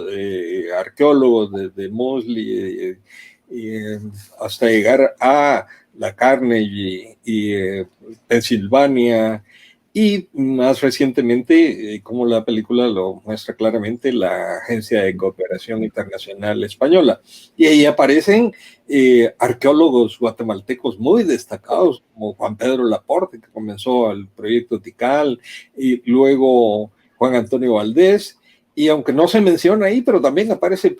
arqueólogos, desde Mosley hasta llegar a la Carnegie y Pensilvania, y más recientemente, como la película lo muestra claramente, la Agencia de Cooperación Internacional Española. Y ahí aparecen arqueólogos guatemaltecos muy destacados, como Juan Pedro Laporte, que comenzó el proyecto Tikal, y luego Juan Antonio Valdés, y aunque no se menciona ahí, pero también aparece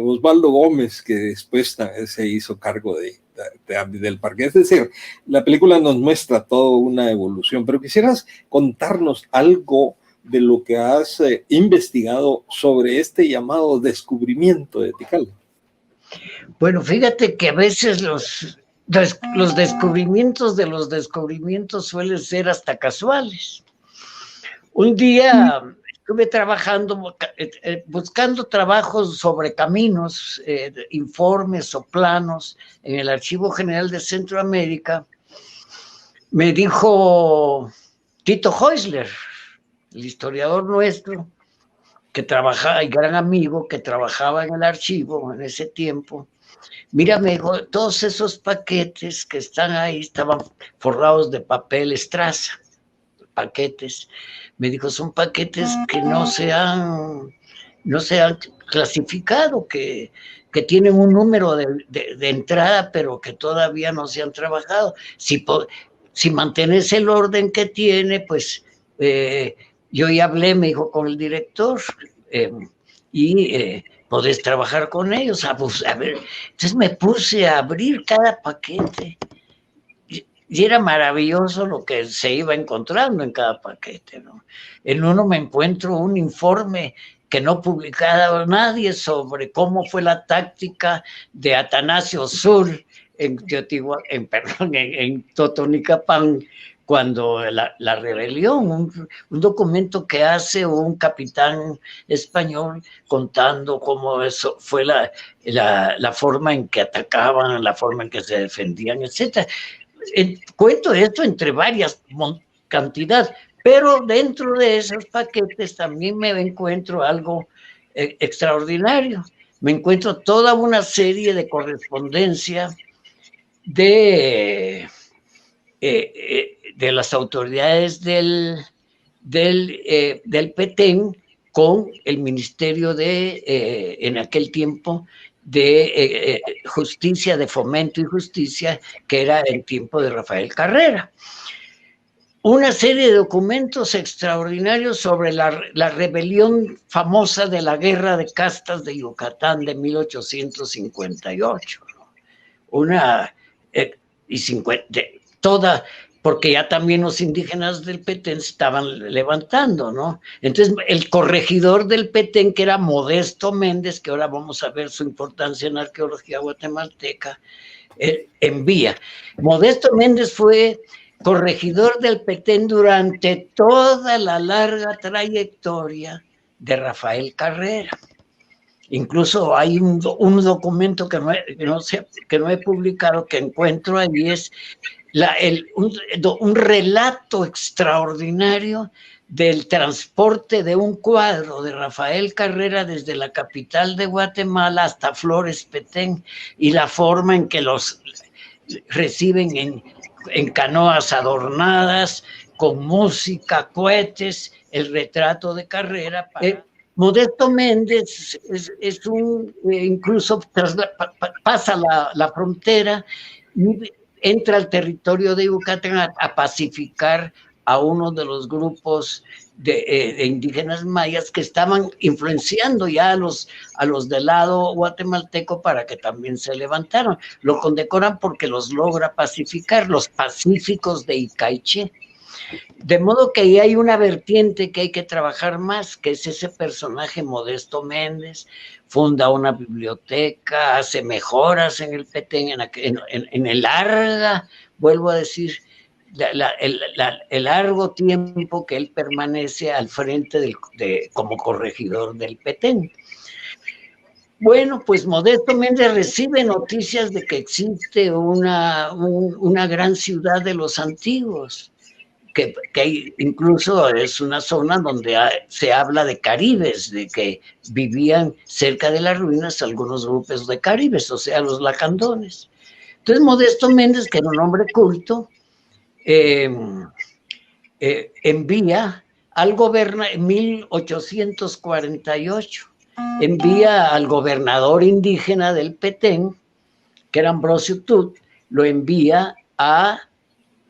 Osvaldo Gómez, que después se hizo cargo del parque. Es decir, la película nos muestra toda una evolución, pero quisieras contarnos algo de lo que has investigado sobre este llamado descubrimiento de Tikal. Bueno, fíjate que a veces los descubrimientos de los descubrimientos suelen ser hasta casuales. Un día estuve trabajando, buscando trabajos sobre caminos, informes o planos en el Archivo General de Centroamérica. Me dijo Tito Heusler, el historiador nuestro, que trabajaba, y gran amigo, que trabajaba en el archivo en ese tiempo. Mira, me dijo, todos esos paquetes que están ahí estaban forrados de papel estraza, paquetes. Me dijo, son paquetes que no se han clasificado, que tienen un número de entrada, pero que todavía no se han trabajado. Si mantienes el orden que tiene, pues yo ya hablé, me dijo, con el director, y podés trabajar con ellos. A ver, entonces me puse a abrir cada paquete. Y era maravilloso lo que se iba encontrando en cada paquete, ¿no? En uno me encuentro un informe que no publicaba nadie sobre cómo fue la táctica de Atanasio Sul en Totonicapán, cuando la rebelión, un documento que hace un capitán español contando cómo eso fue la forma en que atacaban, la forma en que se defendían, etcétera. Cuento esto entre varias cantidades, pero dentro de esos paquetes también me encuentro algo extraordinario. Me encuentro toda una serie de correspondencia de las autoridades del Petén con el Ministerio en aquel tiempo, de Justicia, de Fomento y Justicia, que era el tiempo de Rafael Carrera. Una serie de documentos extraordinarios sobre la rebelión famosa de la Guerra de Castas de Yucatán de 1858. Toda, porque ya también los indígenas del Petén estaban levantando, ¿no? Entonces, el corregidor del Petén, que era Modesto Méndez, que ahora vamos a ver su importancia en la arqueología guatemalteca, envía. Modesto Méndez fue corregidor del Petén durante toda la larga trayectoria de Rafael Carrera. Incluso hay un documento que no he publicado, que encuentro ahí, es un relato extraordinario del transporte de un cuadro de Rafael Carrera desde la capital de Guatemala hasta Flores Petén, y la forma en que los reciben en canoas adornadas, con música, cohetes, el retrato de Carrera. Modesto Méndez incluso pasa la frontera y entra al territorio de Yucatán a pacificar a uno de los grupos de indígenas mayas que estaban influenciando ya a los del lado guatemalteco para que también se levantaron. Lo condecoran porque los logra pacificar, los pacíficos de Icaiche. De modo que ahí hay una vertiente que hay que trabajar más, que es ese personaje Modesto Méndez. Funda una biblioteca, hace mejoras en el Petén, en el larga, vuelvo a decir, el largo tiempo que él permanece al frente como corregidor del Petén. Bueno, pues Modesto Méndez recibe noticias de que existe una gran ciudad de los antiguos, que incluso es una zona donde se habla de caribes, de que vivían cerca de las ruinas algunos grupos de caribes, o sea, los lacandones. Entonces Modesto Méndez, que era un hombre culto, envía al gobernador en 1848, envía al gobernador indígena del Petén, que era Ambrosio Tut, lo envía a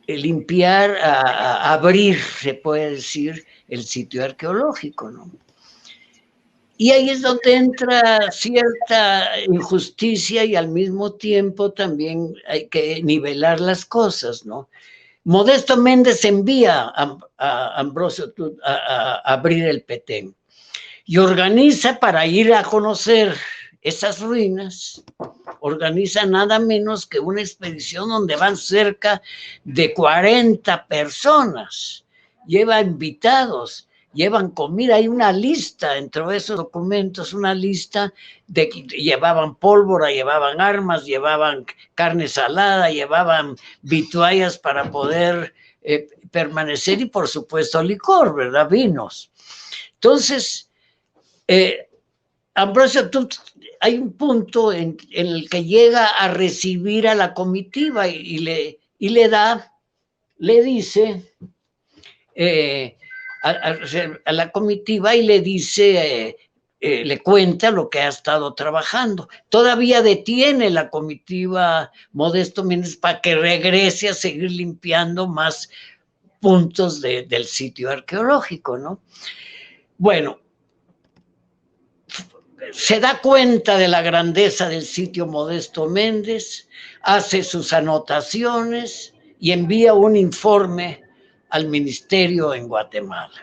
limpiar, a abrir, se puede decir, el sitio arqueológico, ¿no? Y ahí es donde entra cierta injusticia y al mismo tiempo también hay que nivelar las cosas, ¿no? Modesto Méndez envía a Ambrosio Tut a abrir el Petén y organiza para ir a conocer esas ruinas, organiza nada menos que una expedición donde van cerca de 40 personas, lleva invitados, llevan comida, hay una lista dentro de esos documentos, una lista de que llevaban pólvora, llevaban armas, llevaban carne salada, llevaban vituallas para poder permanecer y por supuesto licor, ¿verdad? Vinos. Entonces, Ambrosio Tut, hay un punto en el que llega a recibir a la comitiva y le dice a la comitiva y le dice, le cuenta lo que ha estado trabajando. Todavía detiene la comitiva Modesto Méndez para que regrese a seguir limpiando más puntos del sitio arqueológico, ¿no? Bueno, se da cuenta de la grandeza del sitio Modesto Méndez, hace sus anotaciones y envía un informe al ministerio en Guatemala.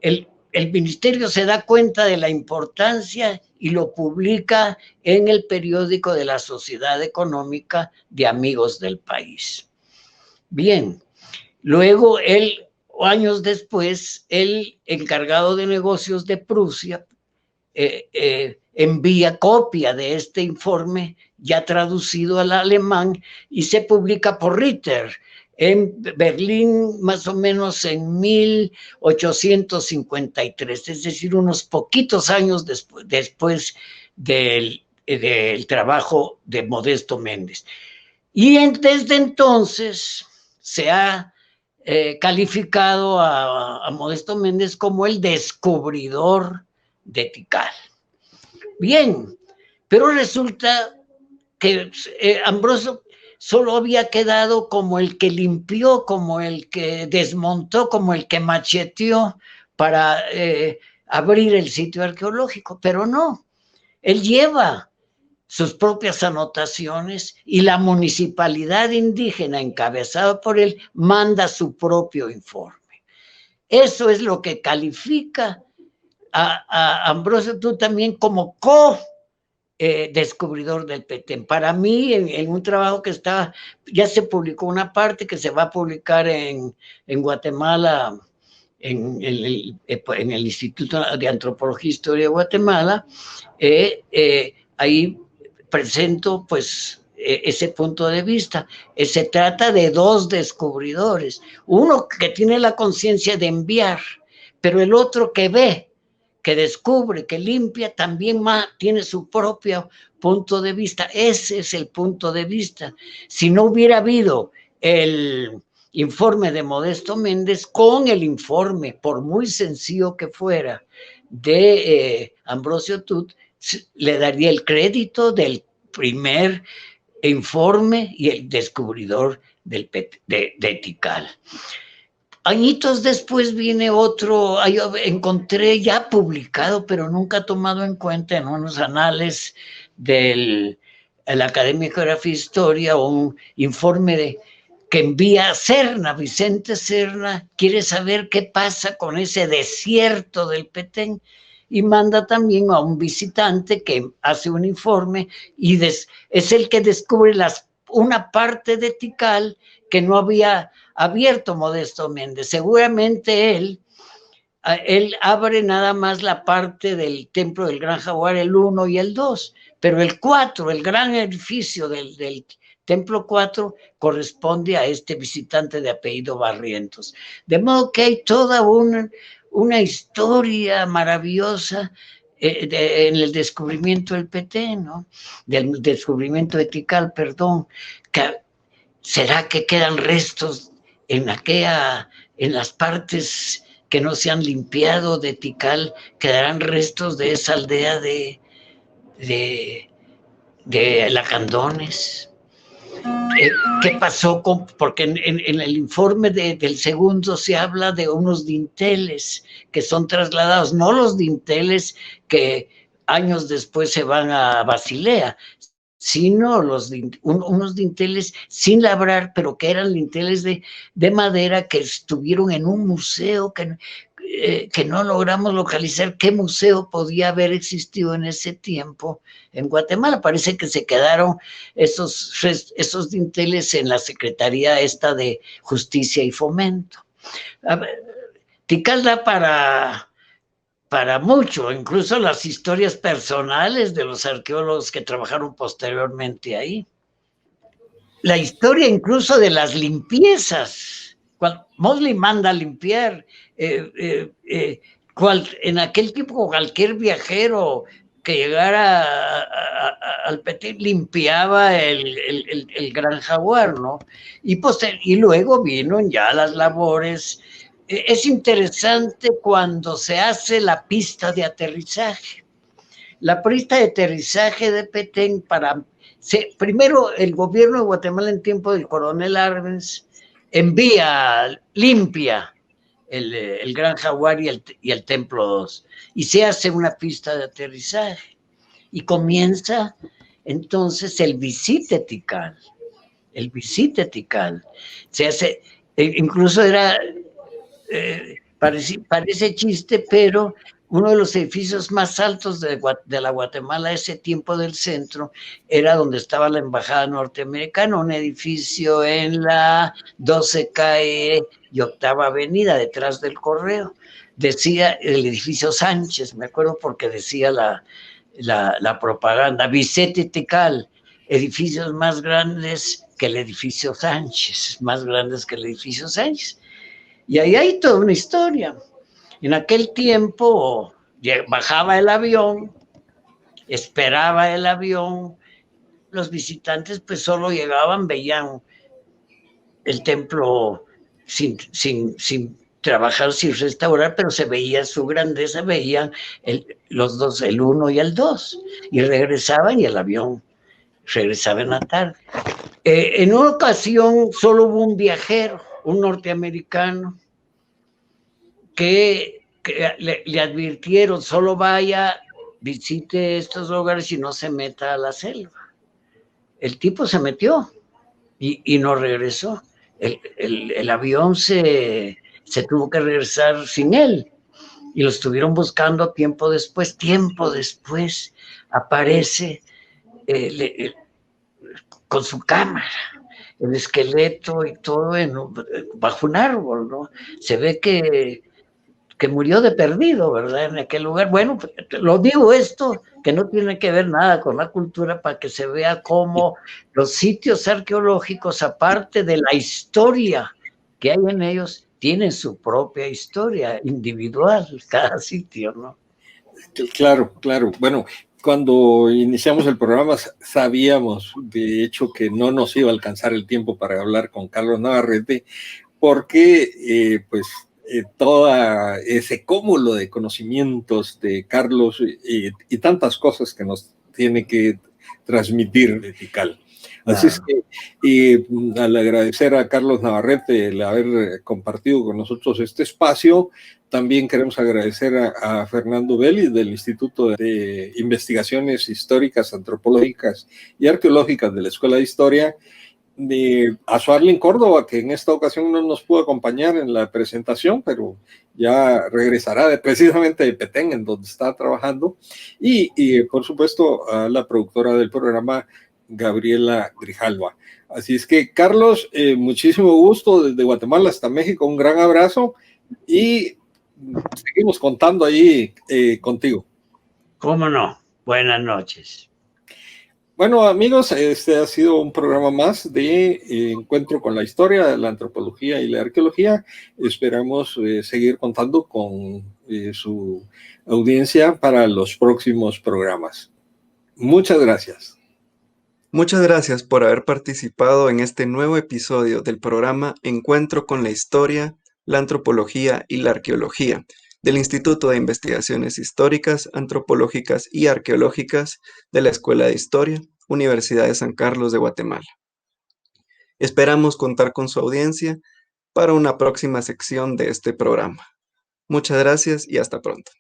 El ministerio se da cuenta de la importancia y lo publica en el periódico de la Sociedad Económica de Amigos del País. Bien, luego años después, el encargado de negocios de Prusia envía copia de este informe ya traducido al alemán y se publica por Ritter en Berlín más o menos en 1853, es decir, unos poquitos años después del trabajo de Modesto Méndez. Y desde entonces se ha calificado a Modesto Méndez como el descubridor de Tikal. Bien, pero resulta que Ambrosio solo había quedado como el que limpió, como el que desmontó, como el que macheteó para abrir el sitio arqueológico, pero no, él lleva sus propias anotaciones y la municipalidad indígena encabezada por él manda su propio informe. Eso es lo que califica a Ambrosio Tut también como descubridor del Petén. Para mí, en un trabajo que ya se publicó una parte que se va a publicar en Guatemala, en el Instituto de Antropología e Historia de Guatemala, ahí presento pues ese punto de vista. Se trata de dos descubridores, uno que tiene la conciencia de enviar, pero el otro que ve, que descubre, que limpia, también tiene su propio punto de vista. Ese es el punto de vista. Si no hubiera habido el informe de Modesto Méndez con el informe, por muy sencillo que fuera, de Ambrosio Tut, le daría el crédito del primer informe y el descubridor de Tikal. Añitos después viene otro, encontré ya publicado, pero nunca tomado en cuenta en unos anales de la Academia de Geografía e Historia, un informe que envía Serna, Vicente Serna, quiere saber qué pasa con ese desierto del Petén, y manda también a un visitante que hace un informe y es el que descubre una parte de Tikal que no había abierto Modesto Méndez. Seguramente él abre nada más la parte del Templo del Gran Jaguar, el 1 y el 2, pero el 4, el gran edificio del Templo 4 corresponde a este visitante de apellido Barrientos. De modo que hay toda una historia maravillosa en el descubrimiento del PT, ¿no? Del descubrimiento de Tikal, perdón. ¿Será que quedan restos en las partes que no se han limpiado de Tikal? ¿Quedarán restos de esa aldea de Lacandones? ¿Qué pasó porque en el informe del segundo se habla de unos dinteles que son trasladados, no los dinteles que años después se van a Basilea, sino unos dinteles sin labrar, pero que eran dinteles de madera que estuvieron en un museo que no logramos localizar qué museo podía haber existido en ese tiempo en Guatemala. Parece que se quedaron esos dinteles en la Secretaría esta de Justicia y Fomento. Tikal da para mucho, incluso las historias personales de los arqueólogos que trabajaron posteriormente ahí. La historia incluso de las limpiezas. Cuando Mosley manda a limpiar, en aquel tiempo cualquier viajero que llegara al Petit limpiaba el Gran Jaguar, ¿no? Y luego vino ya las labores. Es interesante cuando se hace la pista de aterrizaje. La pista de aterrizaje de Petén primero el gobierno de Guatemala en tiempo del coronel Arbenz limpia el Gran Jaguar y el Templo 2 y se hace una pista de aterrizaje y comienza entonces el visite Tikal. Se hace, incluso parece chiste, pero uno de los edificios más altos de la Guatemala ese tiempo del centro era donde estaba la embajada norteamericana, un edificio en la 12 calle y 8ª avenida detrás del correo. Decía el edificio Sánchez, me acuerdo porque decía la propaganda, Vicente Tikal, edificios más grandes que el edificio Sánchez, Y ahí hay toda una historia. En aquel tiempo bajaba el avión, esperaba el avión, los visitantes pues solo llegaban, veían el templo sin trabajar, sin restaurar, pero se veía su grandeza, veían los dos, el 1 y el 2, y regresaban y el avión regresaba en la tarde. En una ocasión solo hubo un viajero, un norteamericano, que le advirtieron, solo vaya, visite estos lugares y no se meta a la selva. El tipo se metió y no regresó. El avión se tuvo que regresar sin él y lo estuvieron buscando tiempo después. Aparece con su cámara, el esqueleto y todo bajo un árbol, ¿no? Se ve que murió de perdido, ¿verdad? En aquel lugar. Bueno, lo digo esto, que no tiene que ver nada con la cultura, para que se vea cómo los sitios arqueológicos, aparte de la historia que hay en ellos, tienen su propia historia individual, cada sitio, ¿no? Claro. Bueno, cuando iniciamos el programa sabíamos, de hecho, que no nos iba a alcanzar el tiempo para hablar con Carlos Navarrete, porque, todo ese cúmulo de conocimientos de Carlos y tantas cosas que nos tiene que transmitir de Tikal. Así es que, al agradecer a Carlos Navarrete el haber compartido con nosotros este espacio, también queremos agradecer a Fernando Vélez del Instituto de Investigaciones Históricas, Antropológicas y Arqueológicas de la Escuela de Historia, a Suarlin Córdoba, que en esta ocasión no nos pudo acompañar en la presentación, pero ya regresará precisamente de Petén, en donde está trabajando, y por supuesto a la productora del programa, Gabriela Grijalva. Así es que, Carlos, muchísimo gusto desde Guatemala hasta México, un gran abrazo y seguimos contando ahí contigo. ¿Cómo no? Buenas noches. Bueno, amigos, este ha sido un programa más de Encuentro con la Historia, la Antropología y la Arqueología. Esperamos seguir contando con su audiencia para los próximos programas. Muchas gracias. Muchas gracias por haber participado en este nuevo episodio del programa Encuentro con la Historia, la Antropología y la Arqueología del Instituto de Investigaciones Históricas, Antropológicas y Arqueológicas de la Escuela de Historia, Universidad de San Carlos de Guatemala. Esperamos contar con su audiencia para una próxima sección de este programa. Muchas gracias y hasta pronto.